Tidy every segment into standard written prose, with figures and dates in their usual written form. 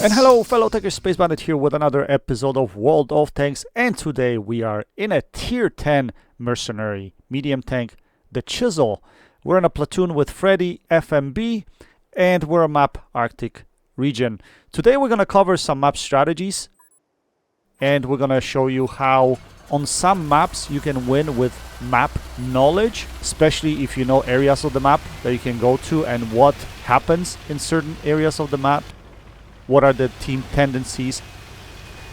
And hello fellow Techers, Space Bandit here with another episode of World of Tanks, and today we are in a tier 10 mercenary medium tank, the Chisel. We're in a platoon with Freddy, FMB, and we're a map Arctic region. Today we're going to cover some map strategies, and we're going to show you how on some maps you can win with map knowledge, especially if you know areas of the map that you can go to and what happens in certain areas of the map. What are the team tendencies?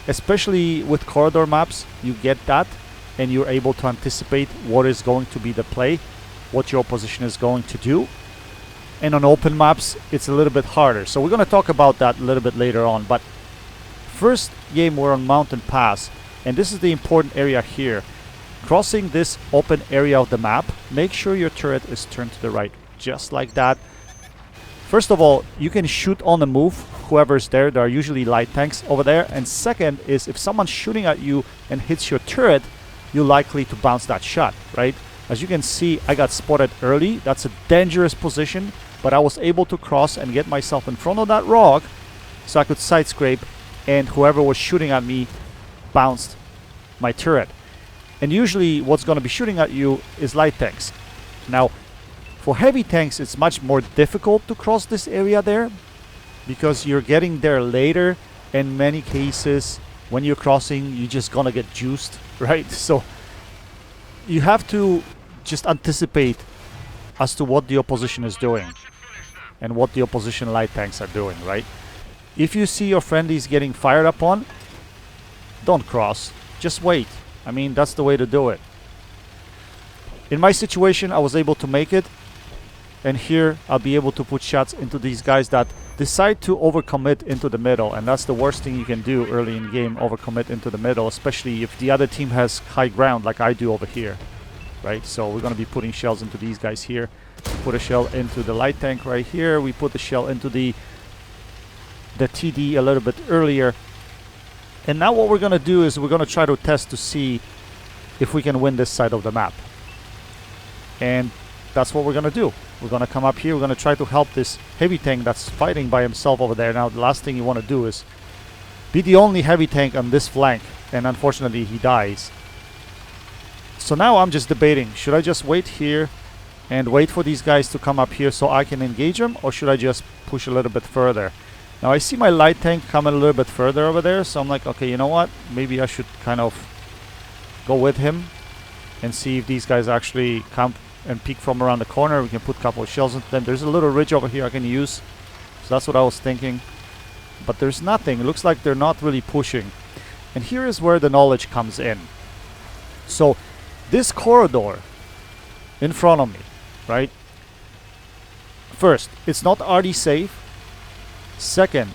Especially with corridor maps, you get that and you're able to anticipate what is going to be the play, what your opposition is going to do. And on open maps, it's a little bit harder. So we're going to talk about that a little bit later on. But first game, we're on Mountain Pass, and this is the important area here. Crossing this open area of the map, make sure your turret is turned to the right, just like that. First of all, you can shoot on the move whoever's there. There are usually light tanks over there. And second is, if someone's shooting at you and hits your turret, you're likely to bounce that shot, right? As you can see, I got spotted early. That's a dangerous position, but I was able to cross and get myself in front of that rock so I could side scrape, and whoever was shooting at me bounced my turret. And usually what's going to be shooting at you is light tanks. Now, for heavy tanks, it's much more difficult to cross this area there because you're getting there later. In many cases, when you're crossing, you're just gonna get juiced, right? So you have to just anticipate as to what the opposition is doing and what the opposition light tanks are doing, right? If you see your friendlies getting fired upon, don't cross, just wait. I mean, that's the way to do it. In my situation, I was able to make it. And here, I'll be able to put shots into these guys that decide to overcommit into the middle. And that's the worst thing you can do early in game, overcommit into the middle, especially if the other team has high ground like I do over here, right? So we're going to be putting shells into these guys here. Put a shell into the light tank right here. We put the shell into the TD a little bit earlier. And now what we're going to do is we're going to try to test to see if we can win this side of the map. And that's what we're going to do. We're going to come up here. We're going to try to help this heavy tank that's fighting by himself over there. Now, the last thing you want to do is be the only heavy tank on this flank. And unfortunately, he dies. So now I'm just debating. Should I just wait here and wait for these guys to come up here so I can engage them? Or should I just push a little bit further? Now, I see my light tank coming a little bit further over there. So I'm like, okay, you know what? Maybe I should kind of go with him and see if these guys actually come and peek from around the corner. We can put a couple of shells into them. There's a little ridge over here I can use. So that's what I was thinking. But there's nothing. It looks like they're not really pushing. And here is where the knowledge comes in. So this corridor in front of me, right? First, it's not RD safe. Second,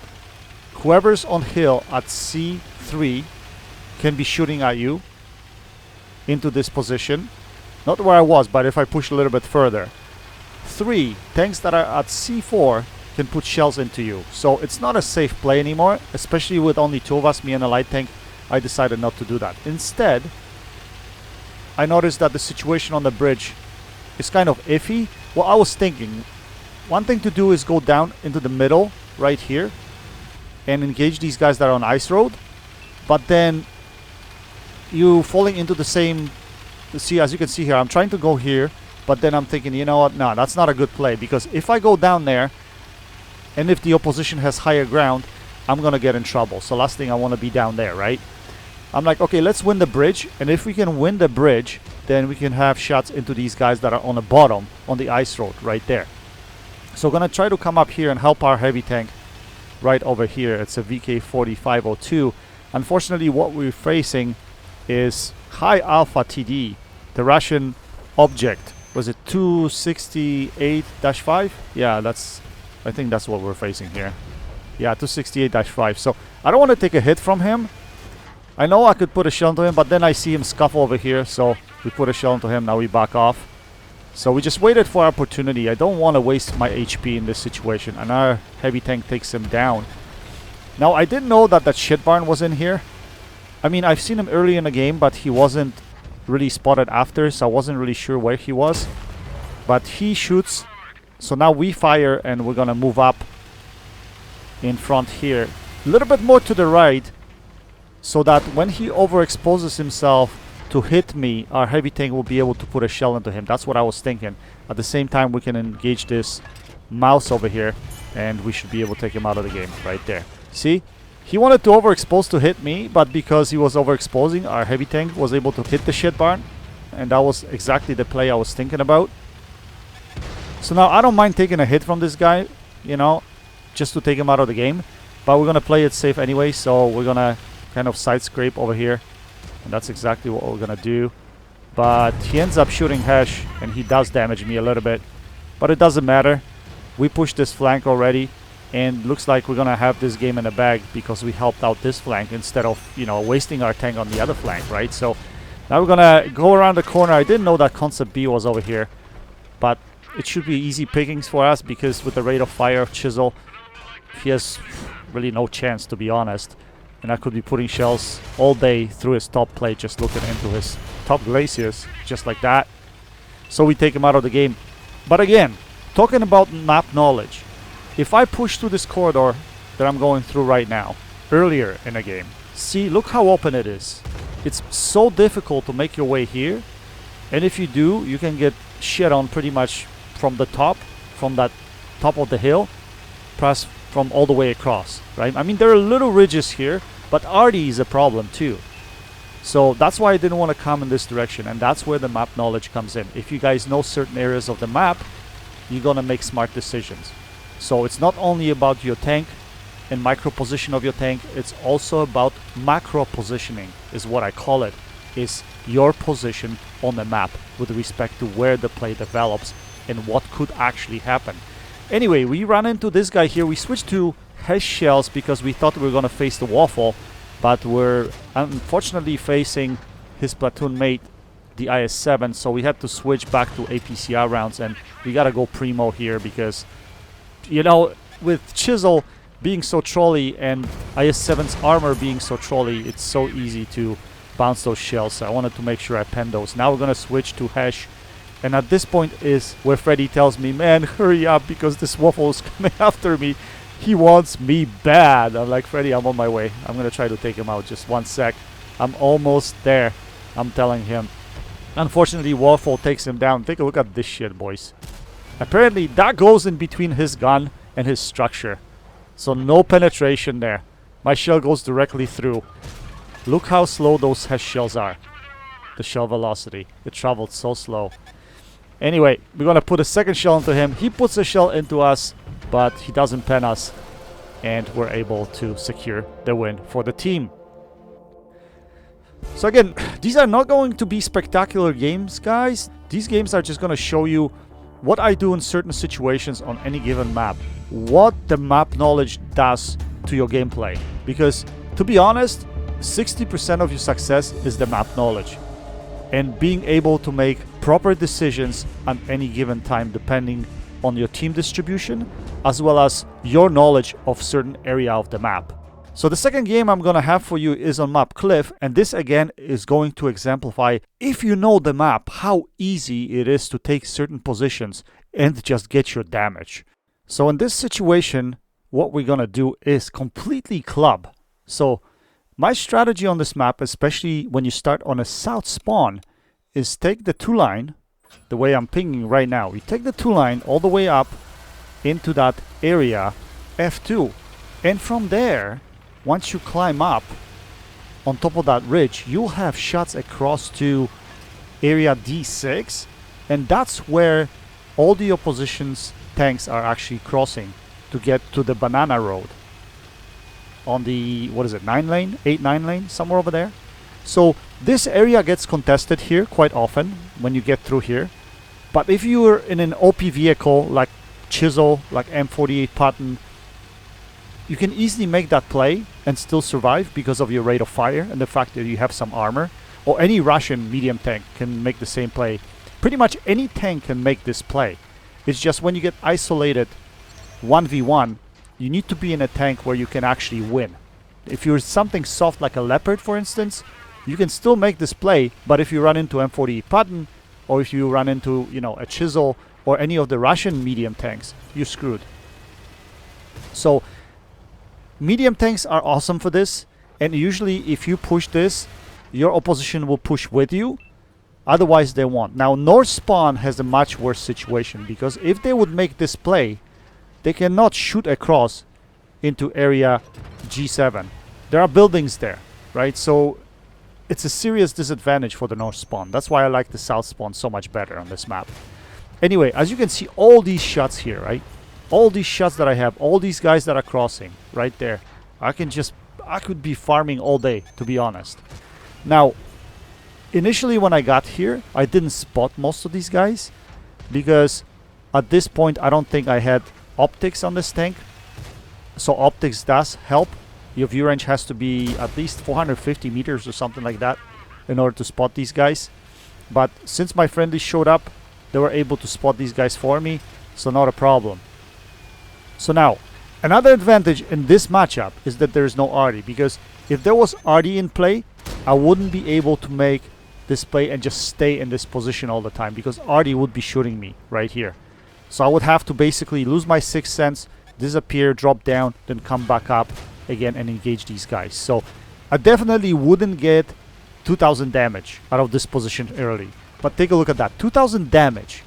whoever's on hill at C3 can be shooting at you into this position. Not where I was, but if I push a little bit further. 3, tanks that are at C4 can put shells into you. So it's not a safe play anymore, especially with only 2 of us, me and a light tank. I decided not to do that. Instead, I noticed that the situation on the bridge is kind of iffy. Well, I was thinking, one thing to do is go down into the middle, right here, and engage these guys that are on ice road. But then, you falling into the same... See, as you can see here, I'm trying to go here, but then I'm thinking, you know what, no, that's not a good play, because if I go down there and if the opposition has higher ground, I'm gonna get in trouble. So last thing, I want to be down there, right? I'm like, okay, let's win the bridge, and if we can win the bridge, then we can have shots into these guys that are on the bottom on the ice road right there. So I'm gonna try to come up here and help our heavy tank right over here. It's a VK4502. Unfortunately, what we're facing is high alpha TD. The Russian object, was it 268-5? Yeah, I think that's what we're facing here. Yeah, 268-5. So I don't want to take a hit from him. I know I could put a shell into him, but then I see him scuffle over here, so we put a shell into him. Now we back off. So we just waited for our opportunity. I don't want to waste my HP in this situation, and our heavy tank takes him down. Now, I didn't know that that shit barn was in here. I mean, I've seen him early in the game, but he wasn't really spotted after, so I wasn't really sure where he was. But he shoots. So now we fire, and we're gonna move up in front here a little bit more to the right, so that when he overexposes himself to hit me, our heavy tank will be able to put a shell into him. That's what I was thinking. At the same time, we can engage this mouse over here, and we should be able to take him out of the game right there. See? He wanted to overexpose to hit me, but because he was overexposing, our heavy tank was able to hit the shit barn. And that was exactly the play I was thinking about. So now I don't mind taking a hit from this guy, you know, just to take him out of the game. But we're going to play it safe anyway, so we're going to kind of side scrape over here. And that's exactly what we're going to do. But he ends up shooting Hesh, and he does damage me a little bit. But it doesn't matter. We pushed this flank already. And looks like we're going to have this game in the bag because we helped out this flank instead of, you know, wasting our tank on the other flank, right? So now we're going to go around the corner. I didn't know that Concept B was over here. But it should be easy pickings for us because with the rate of fire of Chisel, he has really no chance, to be honest. And I could be putting shells all day through his top plate, just looking into his top glaciers, just like that. So we take him out of the game. But again, talking about map knowledge. If I push through this corridor that I'm going through right now, earlier in the game, see, look how open it is. It's so difficult to make your way here. And if you do, you can get shit on pretty much from the top, from that top of the hill, plus from all the way across, right? I mean, there are little ridges here, but Arty is a problem too. So that's why I didn't want to come in this direction, and that's where the map knowledge comes in. If you guys know certain areas of the map, you're gonna make smart decisions. So it's not only about your tank and micro position of your tank, it's also about macro positioning, is what I call it, is your position on the map with respect to where the play develops and what could actually happen. Anyway, we run into this guy here. We switched to Hesh shells because we thought we were going to face the waffle, but we're unfortunately facing his platoon mate, the IS-7, so we had to switch back to APCR rounds, and we got to go primo here because, you know, with Chisel being so trolly and IS-7's armor being so trolly, it's so easy to bounce those shells. So I wanted to make sure I pen those. Now we're going to switch to Hesh. And at this point is where Freddy tells me, man, hurry up because this waffle is coming after me. He wants me bad. I'm like, Freddy, I'm on my way. I'm going to try to take him out. Just 1 sec. I'm almost there. I'm telling him. Unfortunately, Waffle takes him down. Take a look at this shit, boys. Apparently, that goes in between his gun and his structure. So no penetration there. My shell goes directly through. Look how slow those Hesh shells are. The shell velocity. It traveled so slow. Anyway, we're going to put a second shell into him. He puts a shell into us, but he doesn't pen us. And we're able to secure the win for the team. So again, these are not going to be spectacular games, guys. These games are just going to show you what I do in certain situations on any given map. What the map knowledge does to your gameplay. Because, to be honest, 60% of your success is the map knowledge. And being able to make proper decisions at any given time depending on your team distribution, as well as your knowledge of certain area of the map. So the second game I'm going to have for you is on map Cliff, and this again is going to exemplify, if you know the map, how easy it is to take certain positions and just get your damage. So in this situation, what we're going to do is completely club. So my strategy on this map, especially when you start on a south spawn, is take the 2-line, the way I'm pinging right now. We take the 2-line all the way up into that area, F2. And from there, once you climb up on top of that ridge, you'll have shots across to area D6. And that's where all the opposition's tanks are actually crossing to get to the banana road. On the, what is it, 9-lane? 8-9 lane? Somewhere over there. So this area gets contested here quite often when you get through here. But if you're in an OP vehicle like Chisel, like M48 Patton, you can easily make that play and still survive because of your rate of fire and the fact that you have some armor. Or any Russian medium tank can make the same play. Pretty much any tank can make this play. It's just when you get isolated 1v1, you need to be in a tank where you can actually win. If you're something soft like a Leopard, for instance, you can still make this play, but if you run into M48 Patton, or if you run into, you know, a Chisel, or any of the Russian medium tanks, you're screwed. So, medium tanks are awesome for this, and usually if you push this, your opposition will push with you. Otherwise, they won't. Now, North Spawn has a much worse situation, because if they would make this play, they cannot shoot across into area G7. There are buildings there, right? So it's a serious disadvantage for the North Spawn. That's why I like the South Spawn so much better on this map. Anyway, as you can see, all these shots here, right? All these shots that I have, all these guys that are crossing right there. I could be farming all day, to be honest. Now, initially when I got here, I didn't spot most of these guys, because at this point I don't think I had optics on this tank. So optics does help. Your view range has to be at least 450 meters or something like that in order to spot these guys. But since my friendlies showed up, they were able to spot these guys for me, so not a problem. So now, another advantage in this matchup is that there is no Arty, because if there was Arty in play, I wouldn't be able to make this play and just stay in this position all the time, because Arty would be shooting me right here. So I would have to basically lose my sixth sense, disappear, drop down, then come back up again and engage these guys. So I definitely wouldn't get 2000 damage out of this position early. But take a look at that, 2000 damage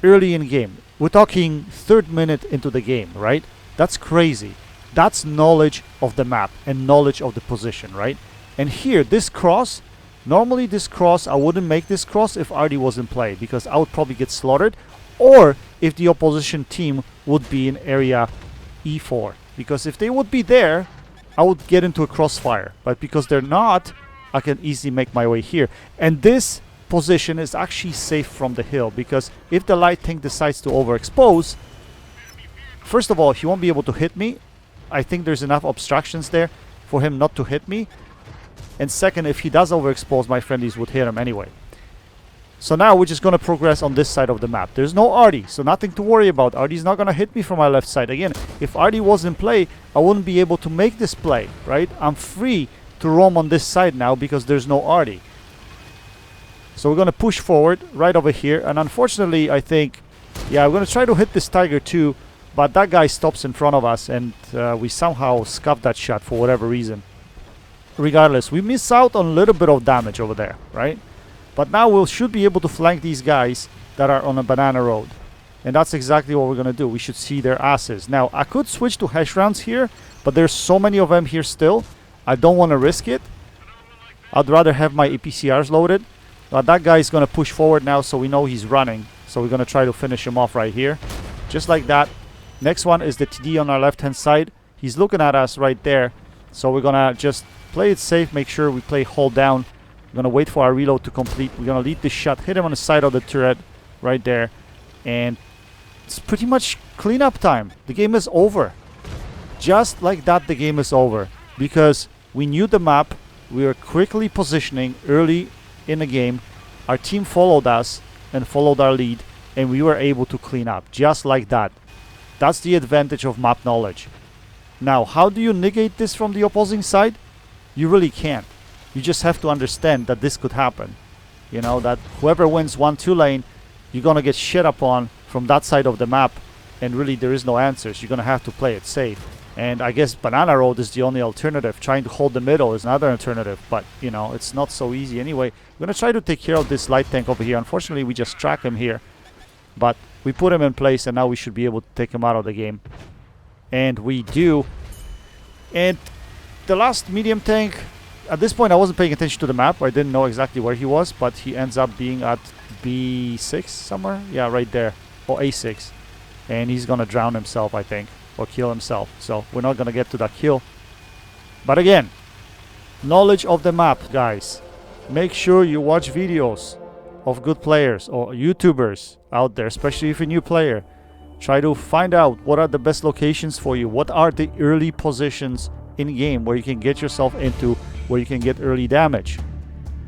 early in game. We're talking 3rd minute into the game, right? That's crazy. That's knowledge of the map and knowledge of the position, right? And here, this cross, normally this cross, I wouldn't make this cross if Arty was in play, because I would probably get slaughtered, or if the opposition team would be in area E4. Because if they would be there, I would get into a crossfire. But because they're not, I can easily make my way here. And this position is actually safe from the hill, because if the light tank decides to overexpose, first of all, he won't be able to hit me. I think there's enough obstructions there for him not to hit me. And second, if he does overexpose, my friendlies would hit him anyway. So now we're just going to progress on this side of the map. There's no Arty, so nothing to worry about. Arty's not going to hit me from my left side. Again, if Arty was in play, I wouldn't be able to make this play, right? I'm free to roam on this side now because there's no Arty. So we're going to push forward right over here. And unfortunately, I think, yeah, we're going to try to hit this Tiger too. But that guy stops in front of us, and we somehow scuffed that shot for whatever reason. Regardless, we miss out on a little bit of damage over there, right? But now we should be able to flank these guys that are on a banana road. And that's exactly what we're going to do. We should see their asses. Now, I could switch to hash rounds here, but there's so many of them here still. I don't want to risk it. I'd rather have my APCRs loaded. But that guy is going to push forward now, so we know he's running. So we're going to try to finish him off right here. Just like that. Next one is the TD on our left-hand side. He's looking at us right there. So we're going to just play it safe, make sure we play hold down. We're going to wait for our reload to complete. We're going to lead this shot, hit him on the side of the turret right there. And it's pretty much cleanup time. The game is over. Just like that, the game is over. Because we knew the map. We were quickly positioning early in the game. Our team followed us and followed our lead. And we were able to clean up. Just like that. That's the advantage of map knowledge. Now, how do you negate this from the opposing side? You really can't. You just have to understand that this could happen. You know, that whoever wins 1-2 lane, you're going to get shit upon from that side of the map. And really, there is no answers. You're going to have to play it safe. And I guess Banana Road is the only alternative. Trying to hold the middle is another alternative. But, you know, it's not so easy anyway. We're going to try to take care of this light tank over here. Unfortunately, we just track him here. But we put him in place, and now we should be able to take him out of the game. And we do. And the last medium tank, at this point I wasn't paying attention to the map. I didn't know exactly where he was, but he ends up being at B6 somewhere. Yeah, right there. Or A6. And he's going to drown himself, I think. Or kill himself. So we're not going to get to that kill. But again, knowledge of the map, guys. Make sure you watch videos of good players or YouTubers out there, especially if you're a new player. Try to find out what are the best locations for you. What are the early positions in game where you can get yourself into, where you can get early damage,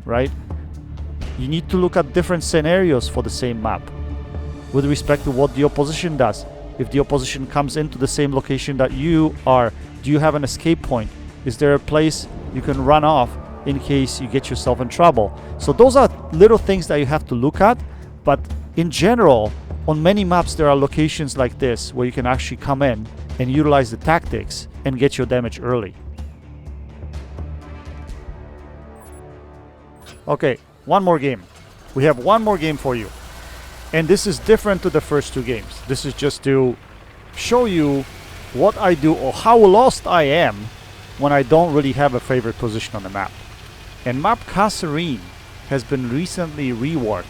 right? You need to look at different scenarios for the same map with respect to what the opposition does. If the opposition comes into the same location that you are, do you have an escape point? Is there a place you can run off in case you get yourself in trouble? So those are little things that you have to look at. But in general, on many maps there are locations like this where you can actually come in and utilize the tactics and get your damage early. Okay, one more game. We have one more game for you. And this is different to the first two games. This is just to show you what I do or how lost I am when I don't really have a favorite position on the map. And map Kasserine has been recently reworked.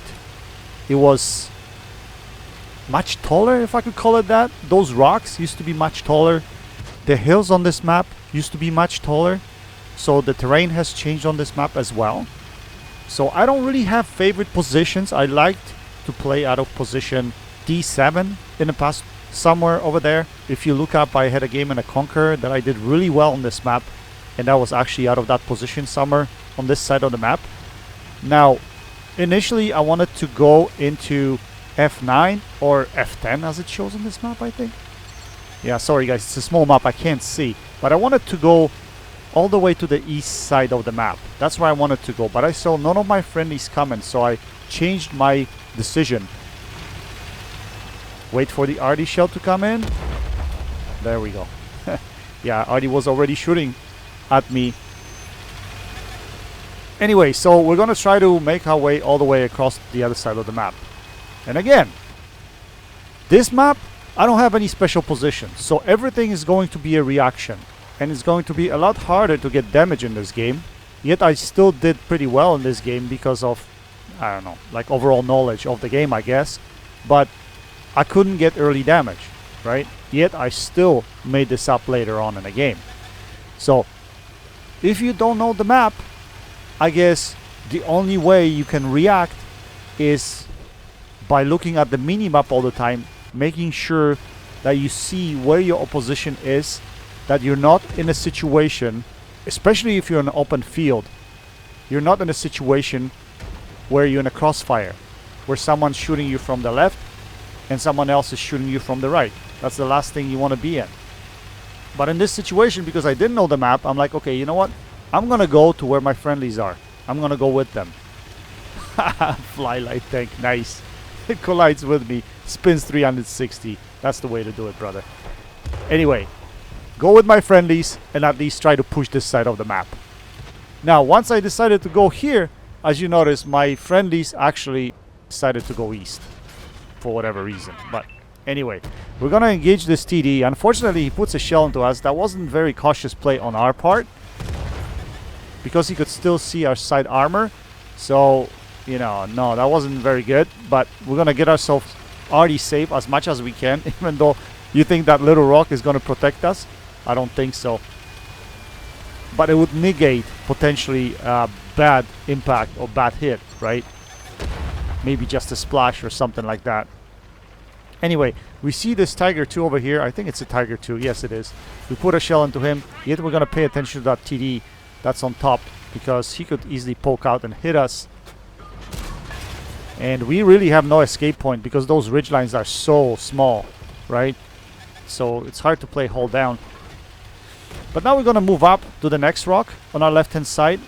It was much taller, if I could call it that. Those rocks used to be much taller. The hills on this map used to be much taller. So the terrain has changed on this map as well. So I don't really have favorite positions. I liked to play out of position D7 in the past, somewhere over there. If you look up, I had a game in a Conqueror that I did really well on this map, and that was actually out of that position somewhere on this side of the map. Now, initially I wanted to go into F9 or F10 as it shows on this map, I think. Yeah, sorry guys, it's a small map, I can't see. But I wanted to go all the way to the east side of the map. That's where I wanted to go, but I saw none of my friendlies coming, so I changed my decision. Wait for the RD shell to come in. There we go. Yeah, RD was already shooting at me. Anyway, so we're gonna try to make our way all the way across the other side of the map. And again, this map, I don't have any special positions, so everything is going to be a reaction. And it's going to be a lot harder to get damage in this game. Yet I still did pretty well in this game because of, I don't know, like overall knowledge of the game, I guess. But I couldn't get early damage, right? Yet I still made this up later on in the game. So, if you don't know the map, I guess the only way you can react is by looking at the minimap all the time, making sure that you see where your opposition is, that you're not in a situation, especially if you're in an open field, you're not in a situation where you're in a crossfire, where someone's shooting you from the left and someone else is shooting you from the right. That's the last thing you want to be in. But in this situation, because I didn't know the map, I'm like, okay, you know what? I'm gonna go to where my friendlies are. I'm gonna go with them. Fly light tank, nice. It collides with me, spins 360. That's the way to do it, brother. Anyway, go with my friendlies and at least try to push this side of the map. Now, once I decided to go here, as you notice, my friendlies actually decided to go east for whatever reason. But anyway, we're gonna engage this TD. Unfortunately, he puts a shell into us. That wasn't very cautious play on our part, because he could still see our side armor. So, you know, no, that wasn't very good. But we're gonna get ourselves already safe as much as we can, even though you think that little rock is gonna protect us. I don't think so. But it would negate potentially a bad impact or bad hit, right? Maybe just a splash or something like that. Anyway, we see this Tiger 2 over here. I think it's a Tiger 2. Yes, it is. We put a shell into him. Yet we're going to pay attention to that TD that's on top, because he could easily poke out and hit us. And we really have no escape point because those ridge lines are so small, right? So it's hard to play hold down. But now we're going to move up to the next rock on our left hand side.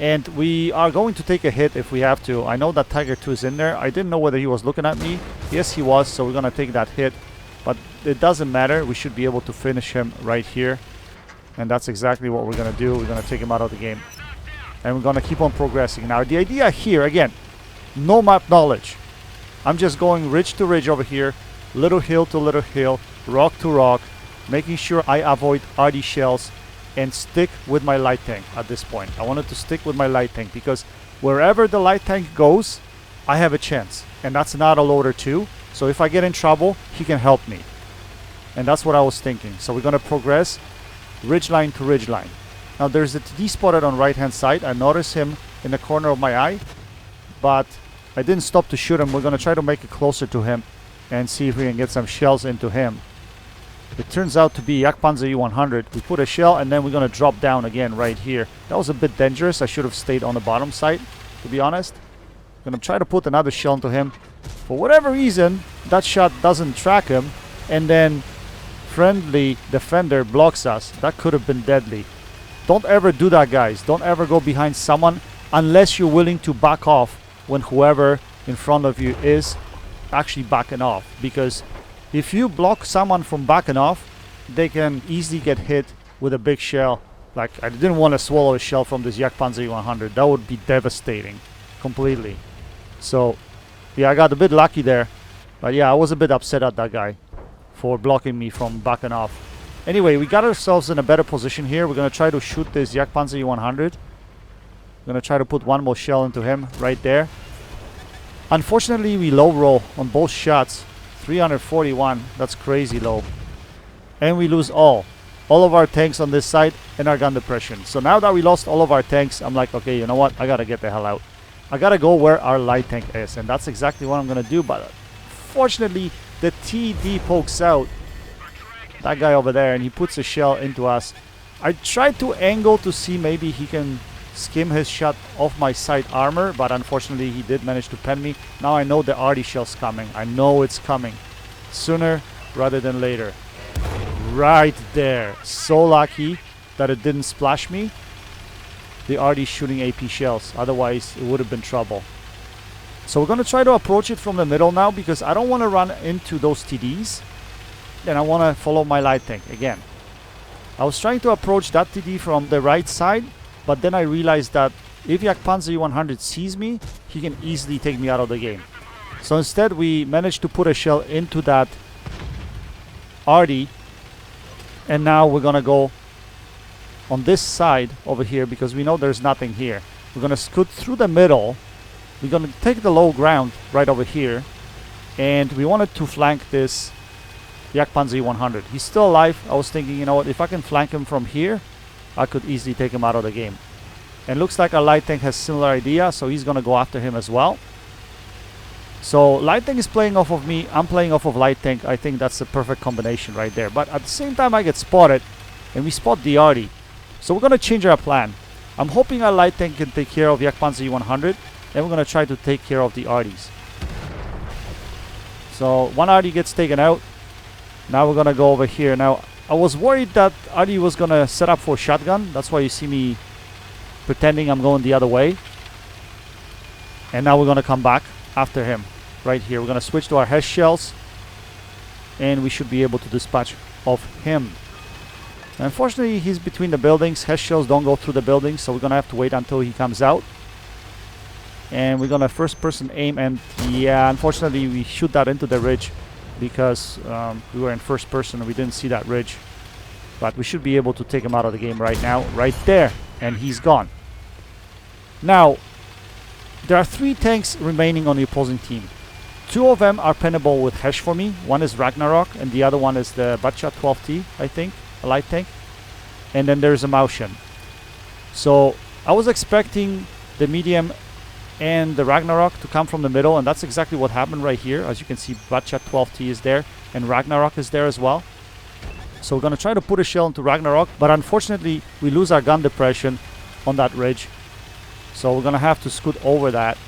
And we are going to take a hit if we have to. I know that Tiger 2 is in there. I didn't know whether he was looking at me. Yes, he was. So we're going to take that hit. But it doesn't matter. We should be able to finish him right here. And that's exactly what we're going to do. We're going to take him out of the game. And we're going to keep on progressing. Now, the idea here, again, no map knowledge. I'm just going ridge to ridge over here. Little hill to little hill. Rock to rock. Making sure I avoid RD shells. And stick with my light tank at this point. I wanted to stick with my light tank because wherever the light tank goes, I have a chance. And that's not a loader 2. So if I get in trouble, he can help me. And that's what I was thinking. So we're going to progress ridgeline to ridgeline. Now there's a TD spotted on right hand side. I notice him in the corner of my eye. But I didn't stop to shoot him. We're going to try to make it closer to him and see if we can get some shells into him. It turns out to be Jagdpanzer U-100. We put a shell and then we're going to drop down again right here. That was a bit dangerous. I should have stayed on the bottom side, to be honest. I'm going to try to put another shell into him. For whatever reason, that shot doesn't track him. And then friendly defender blocks us. That could have been deadly. Don't ever do that, guys. Don't ever go behind someone unless you're willing to back off when whoever in front of you is actually backing off. Because if you block someone from backing off, they can easily get hit with a big shell. Like, I didn't want to swallow a shell from this Panzer 100. That would be devastating completely. So yeah, I got a bit lucky there. But yeah, I was a bit upset at that guy for blocking me from backing off. Anyway, we got ourselves in a better position here. We're going to try to shoot this Panzer 100. We're going to try to put one more shell into him right there. Unfortunately, we low roll on both shots. 341. That's crazy low. And we lose all of our tanks on this side and our gun depression. So now that we lost all of our tanks, I'm like, okay, you know what? I got to get the hell out. I got to go where our light tank is. And that's exactly what I'm going to do. But fortunately, the TD pokes out that guy over there and he puts a shell into us. I tried to angle to see maybe he can skim his shot off my side armor, but unfortunately he did manage to pen me. Now I know the RD shell's coming. I know it's coming sooner rather than later. Right there. So lucky that it didn't splash me. The RD shooting AP shells. Otherwise it would have been trouble. So we're going to try to approach it from the middle now because I don't want to run into those TDs. And I want to follow my light tank again. I was trying to approach that TD from the right side, but then I realized that if Panzer 100 sees me, he can easily take me out of the game. So instead we managed to put a shell into that RD, and now we're gonna go on this side over here because we know there's nothing here. We're gonna scoot through the middle. We're gonna take the low ground right over here, and we wanted to flank this Panzer 100. He's still alive. I was thinking, you know what, if I can flank him from here, I could easily take him out of the game. And looks like our light tank has similar idea, so he's gonna go after him as well. So light tank is playing off of me, I'm playing off of light tank. I think that's the perfect combination right there. But at the same time I get spotted, and we spot the RD. So we're gonna change our plan. I'm hoping our light tank can take care of Panzer 100, and we're gonna try to take care of the RDs. So one RD gets taken out. Now we're gonna go over here. Now I was worried that RD was gonna set up for shotgun. That's why you see me pretending I'm going the other way. And now we're gonna come back after him right here. We're gonna switch to our HESH shells, and we should be able to dispatch of him. Unfortunately, he's between the buildings. HESH shells don't go through the buildings, so we're gonna have to wait until he comes out. And we're gonna first person aim, and yeah, unfortunately we shoot that into the ridge because we were in first person and we didn't see that ridge. But we should be able to take him out of the game right now. Right there. And he's gone. Now, there are 3 tanks remaining on the opposing team. 2 of them are pennable with HESH for me. One is Ragnarok and the other one is the Batcha 12T, I think, a light tank. And then there's a Maushan. So I was expecting the medium and the Ragnarok to come from the middle, and that's exactly what happened right here. As you can see, Batcha 12T is there and Ragnarok is there as well. So we're gonna try to put a shell into Ragnarok, but unfortunately we lose our gun depression on that ridge. So we're gonna have to scoot over that.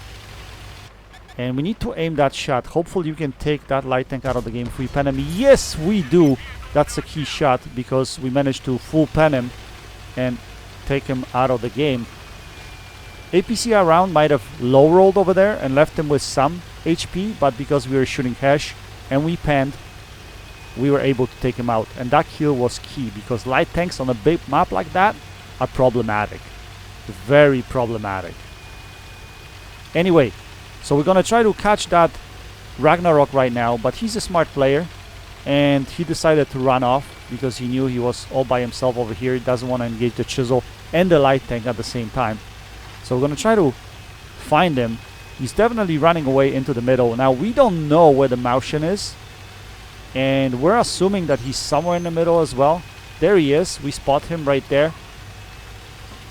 And we need to aim that shot. Hopefully you can take that light tank out of the game if we pen him. Yes, we do. That's a key shot because we managed to full pen him and take him out of the game. APCR round might have low rolled over there and left him with some HP, but because we were shooting HESH and we penned, we were able to take him out. And that kill was key because light tanks on a big map like that are problematic. Very problematic. Anyway, so we're gonna try to catch that Ragnarok right now, but he's a smart player and he decided to run off because he knew he was all by himself over here. He doesn't want to engage the chisel and the light tank at the same time. So we're gonna try to find him. He's definitely running away into the middle. Now we don't know where the Maushan is, and we're assuming that he's somewhere in the middle as well. There he is. We spot him right there.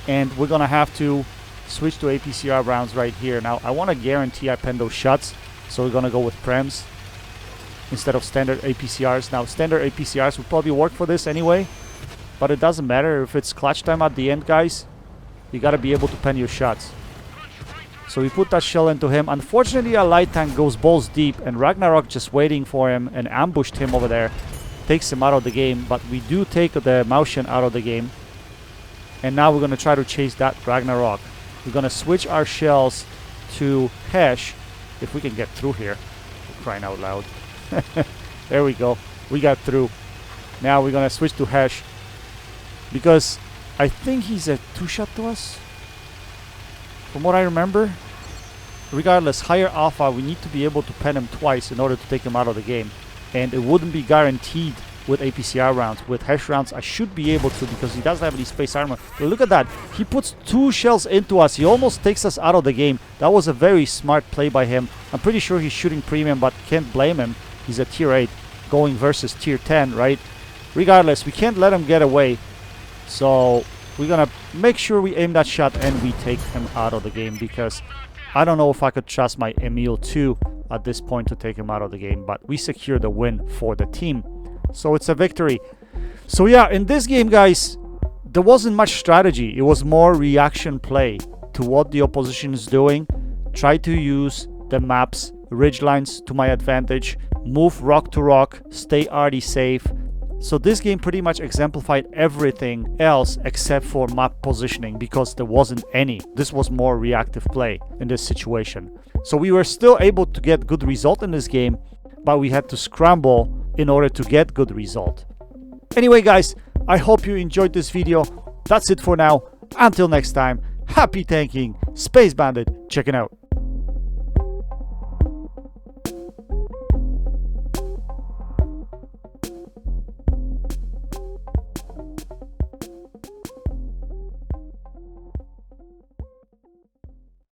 And we're gonna have to switch to APCR rounds right here. Now I want to guarantee I pen those shots, so we're gonna go with Prems instead of standard APCRs. Now standard APCRs would probably work for this anyway, but it doesn't matter if it's clutch time at the end, guys. You gotta be able to pen your shots. So we put that shell into him. Unfortunately, our light tank goes balls deep, and Ragnarok just waiting for him and ambushed him over there. Takes him out of the game, but we do take the Maushan out of the game. And now we're gonna try to chase that Ragnarok. We're gonna switch our shells to HESH, if we can get through here. We're crying out loud. There we go. We got through. Now we're gonna switch to Hash because I think he's a 2-shot to us, from what I remember. Regardless, higher alpha, we need to be able to pen him twice in order to take him out of the game, and it wouldn't be guaranteed with APCR rounds. With Hash rounds, I should be able to because he doesn't have any space armor. But look at that. He puts 2 shells into us. He almost takes us out of the game. That was a very smart play by him. I'm pretty sure he's shooting premium, but can't blame him. He's a tier 8 going versus tier 10, right? Regardless, we can't let him get away. So we're going to make sure we aim that shot and we take him out of the game, because I don't know if I could trust my Emil 2 at this point to take him out of the game. But we secure the win for the team. So it's a victory. So yeah, in this game, guys, there wasn't much strategy. It was more reaction play to what the opposition is doing. Try to use the map's ridgelines to my advantage. Move rock to rock. Stay RD safe. So this game pretty much exemplified everything else except for map positioning, because there wasn't any. This was more reactive play in this situation. So we were still able to get good result in this game, but we had to scramble in order to get good result. Anyway, guys, I hope you enjoyed this video. That's it for now. Until next time, happy tanking. Space Bandit checking out.